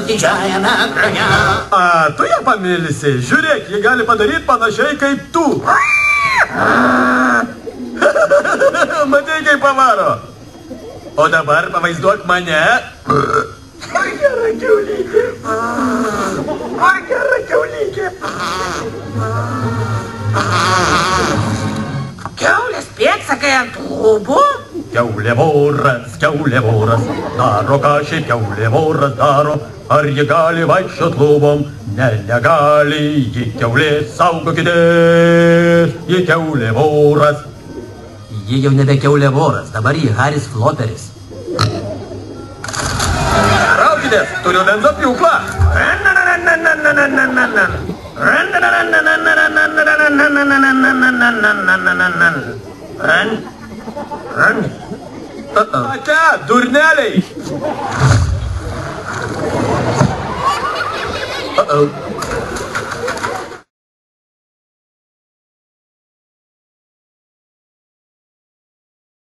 Didžiajame ekrane. A, tu ją pamilisi. Žiūrėk, ji gali padaryti panašiai kaip tu. Matei, kaip pavaro. O dabar pavaizduok mane. Ar gera kiaulytė? Ar gera kiaulytė? Kiaulės pėdsakai ant lubų? Kiaulė voras, daro ką šiaip kiaulė voras daro. Ar ji gali vaikščiot lubom? Ne, negali, ji kiaulė, saugokitės, ji kiaulė voras. Ji jau nebe kiaulė voras, dabar ji Haris Floperis. Raukitės, turiu benzopjūklą. Ate, durneliai.